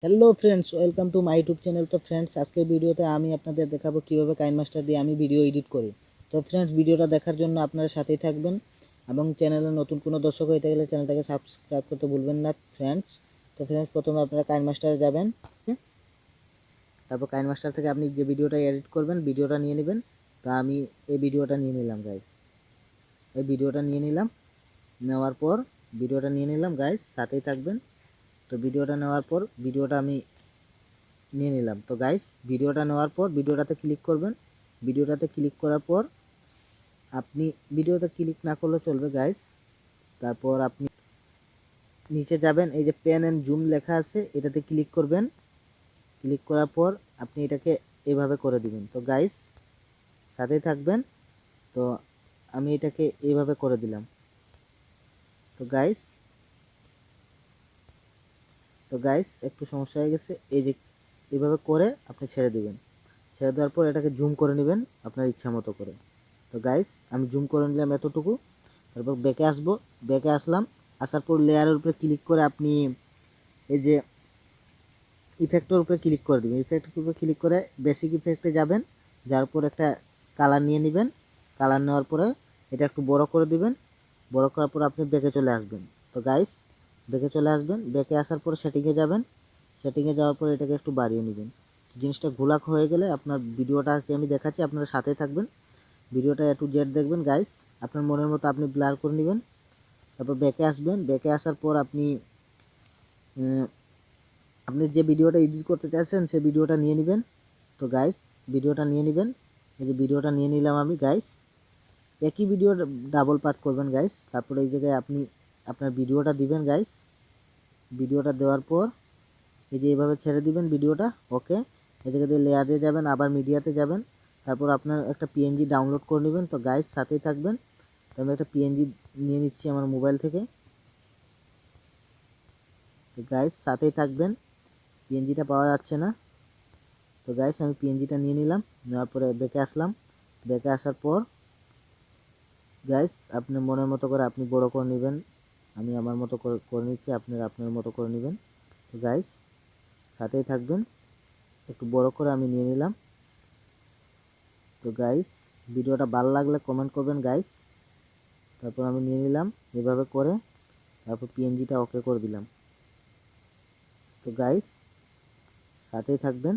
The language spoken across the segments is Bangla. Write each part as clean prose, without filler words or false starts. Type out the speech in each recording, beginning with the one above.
Hello friends, welcome to my YouTube channel. তো ফ্রেন্ডস, আজকের ভিডিওতে আমি আপনাদের দেখাবো কীভাবে কাইনমাস্টার দিয়ে আমি ভিডিও এডিট করি। তো ফ্রেন্ডস, ভিডিওটা দেখার জন্য আপনারা সাথেই থাকবেন এবং চ্যানেলে নতুন কোনো দর্শক হয়ে থাকলে চ্যানেলটাকে সাবস্ক্রাইব করতে ভুলবেন না ফ্রেন্ডস। তো ফ্রেন্ডস, প্রথমে আপনারা কাইনমাস্টারে যাবেন, তারপর কাইনমাস্টার থেকে আপনি যে ভিডিওটা এডিট করবেন ভিডিওটা নিয়ে নেবেন। তো আমি এই ভিডিওটা নিয়ে নিলাম গাইস, এই ভিডিওটা নিয়ে নিলাম। নেওয়ার পর ভিডিওটা নিয়ে নিলাম গাইস, সাথেই থাকবেন। তো ভিডিওটা নেওয়ার পর ভিডিওটা আমি নিয়ে নিলাম। তো গাইস, ভিডিওটা নেওয়ার পর ভিডিওটাতে ক্লিক করবেন। ভিডিওটাতে ক্লিক করার পর আপনি ভিডিওতে ক্লিক না করলে চলবে গাইস। তারপর আপনি নিচে যাবেন, এই যে পেন অ্যান্ড জুম লেখা আছে এটাতে ক্লিক করবেন। ক্লিক করার পর আপনি এটাকে এভাবে করে দিবেন। তো গাইস, সাথেই থাকবেন। তো আমি এটাকে এইভাবে করে দিলাম। তো গাইস একটু সমস্যা হয়ে গেছে, এই যে এইভাবে করে আপনি ছেড়ে দিবেন। ছেড়ে দেওয়ার পর এটাকে জুম করে নেবেন আপনার ইচ্ছা মতো করে। তো গাইস, আমি জুম করে নিলাম এতটুকু। তারপর ব্যাকে আসবো, ব্যাকে আসলাম। আসার পর লেয়ারের উপরে ক্লিক করে আপনি এই যে ইফেক্টের উপরে ক্লিক করে দেবেন। ইফেক্টের উপরে ক্লিক করে বেসিক ইফেক্টে যাবেন, যার উপর একটা কালার নিয়ে নেবেন। কালার নেওয়ার পরে এটা একটু বড় করে দিবেন। বড় করার পর আপনি ব্যাকে চলে আসবেন। তো গাইস, ব্যাকে চলে আসবেন। ব্যাকে আসার পর সেটিংয়ে যাবেন। সেটিংয়ে যাওয়ার পর এটাকে একটু বাড়িয়ে নেবেন। জিনিসটা ঘোলাক হয়ে গেলে আপনার ভিডিওটাকে আমি দেখাচ্ছি, আপনারা সাথে থাকবেন। ভিডিওটা A to Z দেখবেন গাইস। আপনার মনের মতো আপনি ব্লার করে নেবেন। তারপর ব্যাকে আসবেন। ব্যাকে আসার পর আপনি আপনি যে ভিডিওটা এডিট করতে চাইছেন সেই ভিডিওটা নিয়ে নেবেন। তো গাইস, ভিডিওটা নিয়ে নেবেন। এই যে ভিডিওটা নিয়ে নিলাম আমি গাইস। একই ভিডিও ডাবল পার্ট করবেন গাইস। তারপরে এই জায়গায় আপনি আপনার ভিডিওটা দিবেন গাইস। ভিডিওটা দেওয়ার পর এই যে এইভাবে ছেড়ে দিবেন ভিডিওটা। ওকে, এই জায়গা দিয়ে লেয়ারে যাবেন, আবার মিডিয়াতে যাবেন। তারপর আপনার একটা পিএনজি ডাউনলোড করে নেবেন। তো গাইস, সাথেই থাকবেন। তো আমি একটা পিএনজি নিয়ে নিচ্ছি আমার মোবাইল থেকে। তো গাইস, সাথেই থাকবেন। পিএনজিটা পাওয়া যাচ্ছে না। তো গাইস, আমি পিএনজিটা নিয়ে নিলাম। নেওয়ার পরে ব্যাকে আসলাম। ব্যাকে আসার পর গাইস, আপনার মনের মতো করে আপনি বড় করে নেবেন। আমি আমার মতো করে নিচ্ছি, আপনারা আপনার মতো করে নেবেন। তো গাইস, সাথেই থাকবেন। একটু বড় করে আমি নিয়ে নিলাম। তো গাইস, ভিডিওটা ভালো লাগলে কমেন্ট করবেন গাইস। তারপর আমি নিয়ে নিলাম এভাবে করে। তারপর পিএনজিটা ওকে করে দিলাম। তো গাইস, সাথেই থাকবেন।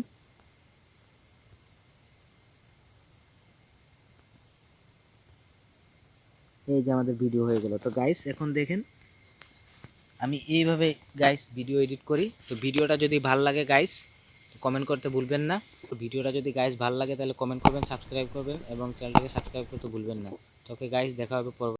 এই যে আমাদের ভিডিও হয়ে গেল। তো গাইস, এখন দেখেন আমি এইভাবে গাইস ভিডিও এডিট করি। তো ভিডিওটা যদি ভালো লাগে গাইস কমেন্ট করতে ভুলবেন না। তো ভিডিওটা যদি গাইস ভালো লাগে তাহলে কমেন্ট করবেন, সাবস্ক্রাইব করবেন এবং চ্যানেলটাকে সাবস্ক্রাইব করতে ভুলবেন না। তো ওকে গাইস, দেখা হবে পরবর্তী